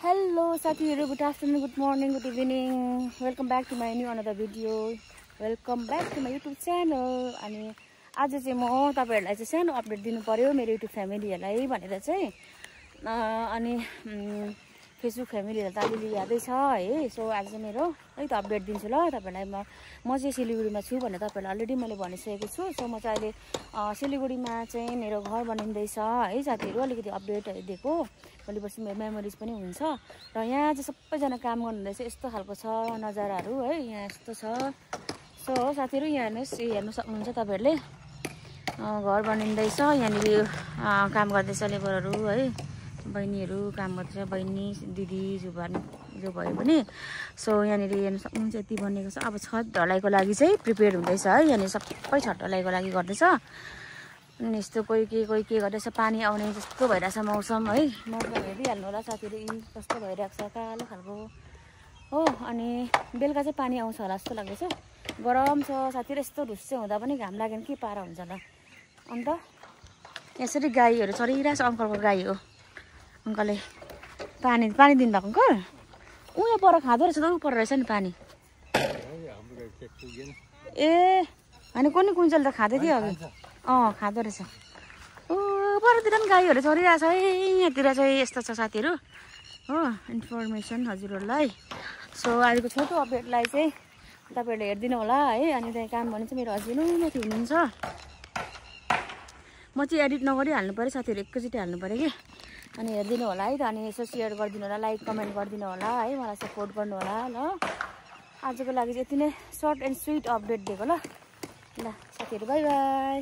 Hello साथीहरु, good afternoon, good morning, good evening. Welcome back to my new another video. Welcome back to my YouTube channel. अनि आज चाहिँ म तपाईहरुलाई चाहिँ सानो अपडेट दिनु पर्यो मेरो युट्युब फ्यामिलीहरुलाई भनेर चाहिँ अनि फेसबुक फ्यामिलीहरु त अलिअलि यादै छ है। सो आज चाहिँ मेरो है त अपडेट दिन्छु ल तपाईहरुलाई। म चाहिँ सिलिगुडीमा छु भनेर तपाईहरुलाई अलरेडी मैले भनिसकेको छु। सो म चाहिँ अहिले सिलिगुडीमा चाहिँ मेरो घर बनिँदैछ है साथीहरु। अलिकति अपडेटहरु दिएको, भोलि पर्सि मेरो मेमोरिज पनि हुन्छ। र यहाँ चाहिँ सबैजना काम गर्नुहुँदैछ, यस्तो खालको छ नजाराहरू है, यहाँ यस्तो छ। सो साथीहरु यहाँ हेर्नु सक्नुहुन्छ तपाईहरुले, घर बनिँदैछ। यहाँनिर काम गर्दैछ लेबरहरू है, बहिनीहरू काम गर्दैछ, बहिनी दिदी जो भयो भने। सो यहाँनिर हेर्नु सक्नुहुन्छ यति बनेको छ। अब छत ढलाइको लागि चाहिँ प्रिपेयर हुँदैछ है। यहाँनिर सबै छत ढलाइको लागि गर्दैछ। अनि यस्तो कोही के गर्दैछ, पानी आउने जस्तो भइरहेछ मौसम है। मौसम हेरिहाल्नु होला साथीहरु, कस्तो भइरहेको छ कालो खालको हो। अनि बेलुका चाहिँ पानी आउँछ होला जस्तो लाग्दैछ। गरम छ साथीहरु, यस्तो ढुस्से हुँदा पनि घाम लाग्यो भने के पारा हुन्छ होला। अन्त यसरी गाईहरू चरिरहेछ, अङ्कलको गाई हो। अङ्कलले पानी दिनुभएको अङ्कल? यहाँ पर खाँदो रहेछ त, ऊ पर रहेछ नि पानी। ए होइन, कुन त खाँदै थियो अघि? खाँदो रहेछ। परतिर पनि गाईहरू चरिरहेछ है। यहाँतिर चाहिँ यस्तो छ साथीहरू हो, इन्फर्मेसन हजुरहरूलाई। सो अहिलेको छोटो अपडेटलाई चाहिँ तपाईँहरूले हेरिदिनु होला है। अनि त्यहाँ काम भने चाहिँ मेरो हस्बेन्ड माथि हुनुहुन्छ। म चाहिँ एडिट नगरिहाल्नु पऱ्यो साथीहरू, एकैचोटि हाल्नु पऱ्यो कि। अनि हेरिदिनु होला है त। अनि यसो सेयर गरिदिनु होला, लाइक कमेन्ट गरिदिनु होला है, मलाई सपोर्ट गर्नु होला ल। आजको लागि चाहिँ यति नै सर्ट एन्ड स्विट अपडेट दिएको ल। ल साथीहरू, बाई बाई।